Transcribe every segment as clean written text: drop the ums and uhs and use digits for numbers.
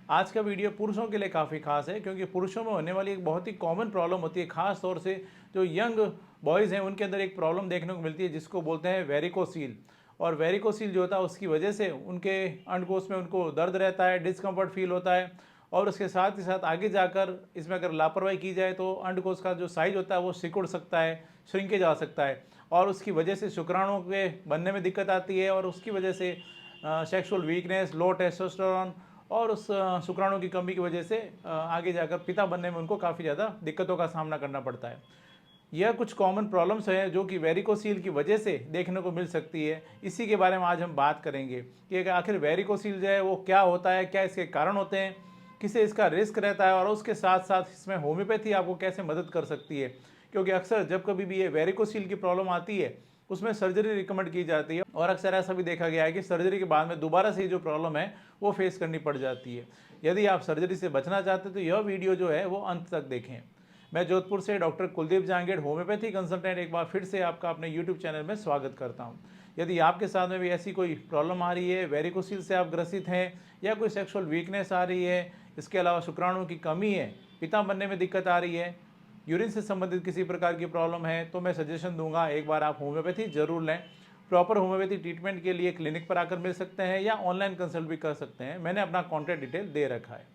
आज का वीडियो पुरुषों के लिए काफ़ी खास है क्योंकि पुरुषों में होने वाली एक बहुत ही कॉमन प्रॉब्लम होती है, खास तौर से जो यंग बॉयज़ हैं उनके अंदर एक प्रॉब्लम देखने को मिलती है जिसको बोलते हैं वेरिकोसील। और वेरिकोसील जो होता है उसकी वजह से उनके अंडकोश में उनको दर्द रहता है, डिस्कम्फर्ट फील होता है। और उसके साथ ही साथ आगे जाकर इसमें अगर लापरवाही की जाए तो अंडकोश का जो साइज होता है वो सिकुड़ सकता है, श्रिंकेज आ सकता है। और उसकी वजह से शुक्राणुओं के बनने में दिक्कत आती है और उसकी वजह से सेक्सुअल वीकनेस, लो टेस्टोस्टेरोन और उस शुक्राणु की कमी की वजह से आगे जाकर पिता बनने में उनको काफ़ी ज़्यादा दिक्कतों का सामना करना पड़ता है। यह कुछ कॉमन प्रॉब्लम्स हैं जो कि वेरिकोसील की वजह से देखने को मिल सकती है। इसी के बारे में आज हम बात करेंगे कि आखिर वेरिकोसील जो है वो क्या होता है, क्या इसके कारण होते हैं, किसे इसका रिस्क रहता है और उसके साथ साथ इसमें होम्योपैथी आपको कैसे मदद कर सकती है। क्योंकि अक्सर जब कभी भी ये वेरिकोसील की प्रॉब्लम आती है उसमें सर्जरी रिकमेंड की जाती है और अक्सर ऐसा भी देखा गया है कि सर्जरी के बाद में दोबारा से जो प्रॉब्लम है वो फेस करनी पड़ जाती है। यदि आप सर्जरी से बचना चाहते हैं तो यह वीडियो जो है वो अंत तक देखें। मैं जोधपुर से doctor Kuldeep Jangid, homeopathy consultant, एक बार फिर से आपका अपने यूट्यूब चैनल में स्वागत करता हूं। यदि आपके साथ में भी ऐसी कोई प्रॉब्लम आ रही है, वेरिकोसील से आप ग्रसित हैं या कोई सेक्सुअल वीकनेस आ रही है, इसके अलावा शुक्राणु की कमी है, पिता बनने में दिक्कत आ रही है, यूरिन से संबंधित किसी प्रकार की प्रॉब्लम है, तो मैं सजेशन दूंगा एक बार आप होम्योपैथी जरूर लें। प्रॉपर होम्योपैथी ट्रीटमेंट के लिए क्लिनिक पर आकर मिल सकते हैं या ऑनलाइन कंसल्ट भी कर सकते हैं। मैंने अपना कॉन्टैक्ट डिटेल दे रखा है।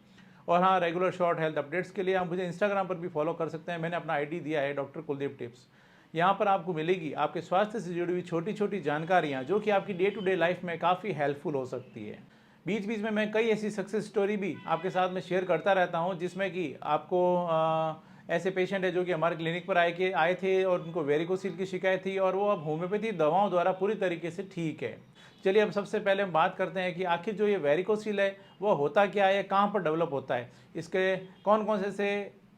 और हाँ, रेगुलर शॉर्ट हेल्थ अपडेट्स के लिए आप मुझे इंस्टाग्राम पर भी फॉलो कर सकते हैं। मैंने अपना आईडी दिया है डॉक्टर कुलदीप टिप्स। यहाँ पर आपको मिलेगी आपके स्वास्थ्य से जुड़ी हुई छोटी छोटी जानकारियाँ जो कि आपकी डे टू डे लाइफ में काफ़ी हेल्पफुल हो सकती है। बीच बीच में मैं कई ऐसी सक्सेस स्टोरी भी आपके साथ में शेयर करता रहता हूँ जिसमें कि आपको ऐसे पेशेंट है जो कि हमारे क्लिनिक पर आए थे और उनको वेरिकोसील की शिकायत थी और वो अब होम्योपैथी दवाओं द्वारा पूरी तरीके से ठीक है। चलिए अब सबसे पहले हम बात करते हैं कि आखिर जो ये वेरिकोसील है वो होता क्या है, कहाँ पर डेवलप होता है, इसके कौन कौन से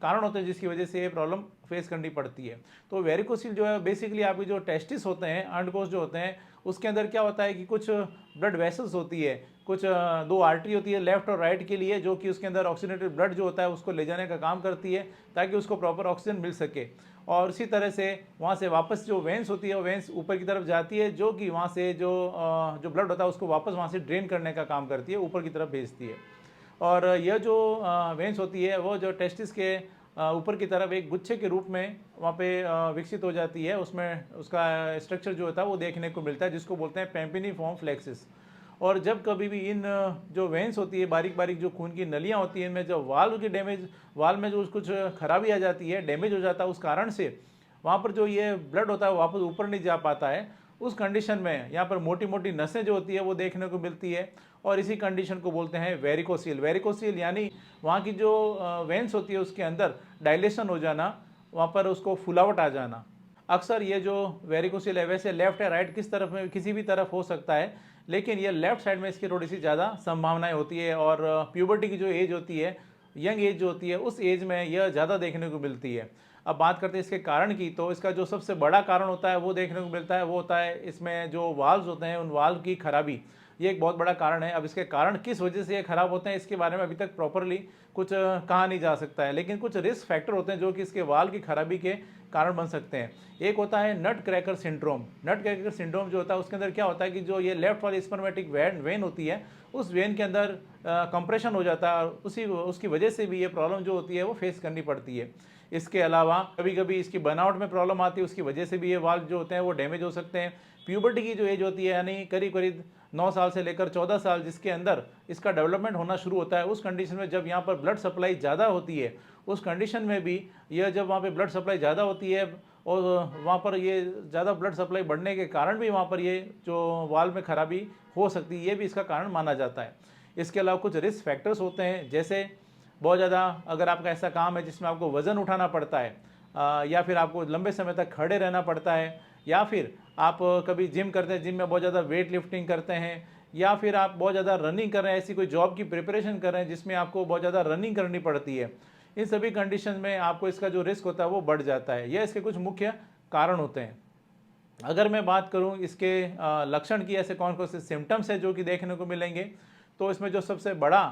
कारण होते हैं जिसकी वजह से ये प्रॉब्लम फेस करनी पड़ती है। तो वेरिकोसील जो है बेसिकली आपकी जो टेस्टिस होते हैं, अंडकोश जो होते हैं, उसके अंदर क्या होता है कि कुछ ब्लड वेसल्स होती है, कुछ दो आर्टरी होती है लेफ्ट और राइट के लिए, जो कि उसके अंदर ऑक्सीजनेटेड ब्लड जो होता है उसको ले जाने का काम करती है ताकि उसको प्रॉपर ऑक्सीजन मिल सके। और इसी तरह से वहाँ से वापस जो वेंस होती है वो वेंस ऊपर की तरफ जाती है जो कि वहाँ से जो ब्लड होता है उसको वापस वहाँ से ड्रेन करने का काम करती है, ऊपर की तरफ भेजती है। और यह जो वेंस होती है वो जो टेस्टिस के ऊपर की तरफ एक गुच्छे के रूप में वहाँ पे विकसित हो जाती है। उसमें उसका स्ट्रक्चर जो होता है वो देखने को मिलता है जिसको बोलते हैं पेम्पिनीफॉर्म फ्लेक्सिस। और जब कभी भी इन जो वेंस होती है, बारीक बारीक जो खून की नलियाँ होती हैं, इनमें जो वाल में जो कुछ खराबी आ जाती है, डैमेज हो जाता है, उस कारण से वहाँ पर जो ये ब्लड होता है वो वापस ऊपर नहीं जा पाता है। उस कंडीशन में यहाँ पर मोटी मोटी नसें जो होती है वो देखने को मिलती है और इसी कंडीशन को बोलते हैं वेरिकोसील। वेरिकोसील यानी वहाँ की जो वेंस होती है उसके अंदर डायलेशन हो जाना, वहाँ पर उसको फुलावट आ जाना। अक्सर ये जो वेरिकोसील है वैसे लेफ्ट या राइट किस तरफ में किसी भी तरफ हो सकता है, लेकिन ये लेफ्ट साइड में इसकी थोड़ी सी ज़्यादा संभावनाएं होती है। और प्यूबर्टी की जो एज होती है, यंग एज जो होती है, उस एज में यह ज़्यादा देखने को मिलती है। अब बात करते हैं इसके कारण की, तो इसका जो सबसे बड़ा कारण होता है वो देखने को मिलता है, वो होता है इसमें जो वाल्व्स होते हैं उन वाल्व की खराबी। ये एक बहुत बड़ा कारण है। अब इसके कारण किस वजह से ये खराब होते हैं इसके बारे में अभी तक प्रॉपरली कुछ कहा नहीं जा सकता है, लेकिन कुछ रिस्क फैक्टर होते हैं जो कि इसके वाल्व की खराबी के कारण बन सकते हैं। एक होता है नट क्रैकर सिंड्रोम। नट क्रैकर सिंड्रोम जो होता है उसके अंदर क्या होता है कि जो ये लेफ्ट वाली स्पर्मेटिक वेन होती है उस वेन के अंदर कंप्रेशन हो जाता है और उसकी वजह से भी ये प्रॉब्लम जो होती है वो फेस करनी पड़ती है। इसके अलावा कभी कभी इसकी बनावट में प्रॉब्लम आती है, उसकी वजह से भी ये वाल्व जो होते हैं वो डैमेज हो सकते हैं। प्यूबर्टी की जो एज होती है यानी करीब करीब 9 साल से लेकर 14 साल जिसके अंदर इसका डेवलपमेंट होना शुरू होता है, उस कंडीशन में जब यहाँ पर ब्लड सप्लाई ज़्यादा होती है, उस कंडीशन में भी यह जब वहाँ पे ब्लड सप्लाई ज़्यादा होती है और वहाँ पर ये ज़्यादा ब्लड सप्लाई बढ़ने के कारण भी वहाँ पर ये जो वाल्व में खराबी हो सकती है, ये भी इसका कारण माना जाता है। इसके अलावा कुछ रिस्क फैक्टर्स होते हैं, जैसे बहुत ज़्यादा अगर आपका ऐसा काम है जिसमें आपको वज़न उठाना पड़ता है, या फिर आपको लंबे समय तक खड़े रहना पड़ता है, या फिर आप कभी जिम करते हैं, जिम में बहुत ज़्यादा वेट लिफ्टिंग करते हैं, या फिर आप बहुत ज़्यादा रनिंग कर रहे हैं, ऐसी कोई जॉब की प्रिपरेशन कर रहे हैं जिसमें आपको बहुत ज़्यादा रनिंग करनी पड़ती है, इन सभी कंडीशन में आपको इसका जो रिस्क होता है वो बढ़ जाता है। ये इसके कुछ मुख्य कारण होते हैं। अगर मैं बात करूं इसके लक्षण की, ऐसे कौन कौन से सिम्टम्स हैं जो कि देखने को मिलेंगे, तो इसमें जो सबसे बड़ा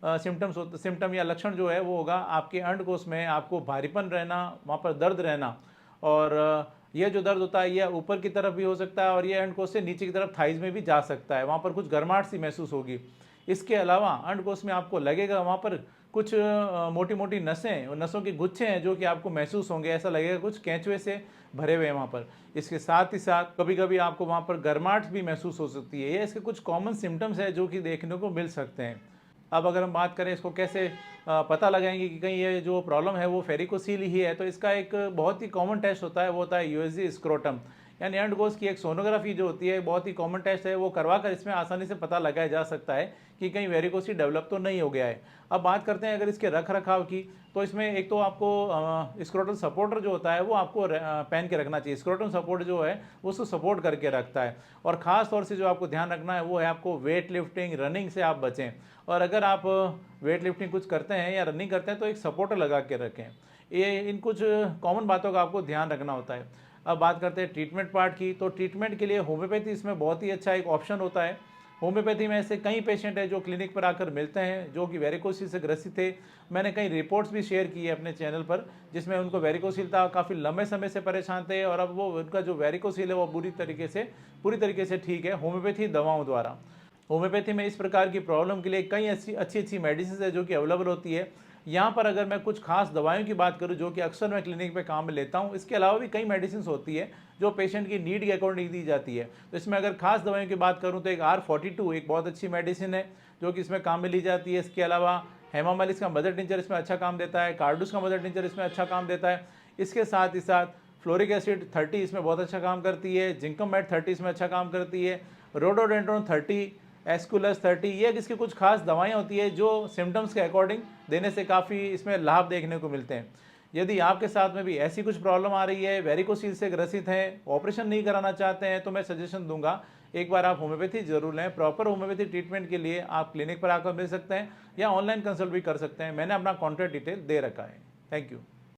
सिम्टम या लक्षण जो है वो होगा आपके अंडकोश में आपको भारीपन रहना, वहाँ पर दर्द रहना। और यह जो दर्द होता है यह ऊपर की तरफ भी हो सकता है और यह अंडकोश से नीचे की तरफ थाइज में भी जा सकता है, वहाँ पर कुछ गर्माहट सी महसूस होगी। इसके अलावा अंडकोश में आपको लगेगा वहाँ पर कुछ मोटी मोटी नसें और नसों के गुच्छे हैं जो कि आपको महसूस होंगे, ऐसा लगेगा कुछ केंचुए से भरे हुए हैं वहाँ पर। इसके साथ ही साथ कभी कभी आपको वहाँ पर गर्माहट भी महसूस हो सकती है। ये इसके कुछ कॉमन सिम्टम्स हैं जो कि देखने को मिल सकते हैं। अब अगर हम बात करें इसको कैसे पता लगाएंगे कि कहीं ये जो प्रॉब्लम है वो वेरिकोसील ही है, तो इसका एक बहुत ही कॉमन टेस्ट होता है, वो होता है यूएसजी स्क्रोटम, यानी अंडकोश की एक सोनोग्राफी जो होती है, बहुत ही कॉमन टेस्ट है, वो करवाकर इसमें आसानी से पता लगाया जा सकता है कि कहीं वेरिकोसील डेवलप तो नहीं हो गया है। अब बात करते हैं अगर इसके रख रखाव की, तो इसमें एक तो आपको स्क्रोटल सपोर्टर जो होता है वो आपको पहन के रखना चाहिए। स्क्रोटल सपोर्ट जो है वो उसको सपोर्ट करके रखता है। और ख़ास तौर से जो आपको ध्यान रखना है वो है आपको वेट लिफ्टिंग, रनिंग से आप बचें। और अगर आप वेट लिफ्टिंग कुछ करते हैं या रनिंग करते हैं तो एक सपोर्टर लगा के रखें। ये इन कुछ कॉमन बातों का आपको ध्यान रखना होता है। अब बात करते हैं ट्रीटमेंट पार्ट की, तो ट्रीटमेंट के लिए होम्योपैथी इसमें बहुत ही अच्छा एक ऑप्शन होता है। होम्योपैथी में ऐसे कई पेशेंट हैं जो क्लिनिक पर आकर मिलते हैं जो कि वेरिकोसिल से ग्रसित थे। मैंने कई रिपोर्ट्स भी शेयर की है अपने चैनल पर, जिसमें उनको वेरिकोसिल था, काफ़ी लंबे समय से परेशान थे और अब वो उनका जो वेरिकोसिल है वो पूरी तरीके से ठीक है होम्योपैथी दवाओं द्वारा। होम्योपैथी में इस प्रकार की प्रॉब्लम के लिए कई अच्छी अच्छी मेडिसिन है जो कि अवेलेबल होती है। यहाँ पर अगर मैं कुछ खास दवाइयों की बात करूँ जो कि अक्सर मैं क्लिनिक पे काम में लेता हूँ, इसके अलावा भी कई मेडिसिन होती है जो पेशेंट की नीड के अकॉर्डिंग दी जाती है। तो इसमें अगर खास दवाइयों की बात करूँ तो एक R42 एक बहुत अच्छी मेडिसिन है जो कि इसमें काम में ली जाती है। इसके अलावा हेमामालिस का मदर टिंचर इसमें अच्छा काम देता है, कार्डूस का मदर टिंचर इसमें अच्छा काम देता है। इसके साथ ही साथ फ्लोरिक एसिड 30 इसमें बहुत अच्छा काम करती है, जिंकम मेट 30 इसमें अच्छा काम करती है, रोडोडेंड्रोन 30, एस्कुलस 30, ये इसकी कुछ खास दवाइयाँ होती है जो सिम्टम्स के अकॉर्डिंग देने से काफ़ी इसमें लाभ देखने को मिलते हैं। यदि आपके साथ में भी ऐसी कुछ प्रॉब्लम आ रही है, वेरिकोसील से ग्रसित हैं, ऑपरेशन नहीं कराना चाहते हैं, तो मैं सजेशन दूंगा एक बार आप होम्योपैथी जरूर लें। प्रॉपर होम्योपैथी ट्रीटमेंट के लिए आप क्लिनिक पर आकर मिल सकते हैं या ऑनलाइन कंसल्ट भी कर सकते हैं। मैंने अपना कॉन्टैक्ट डिटेल दे रखा है। Thank you.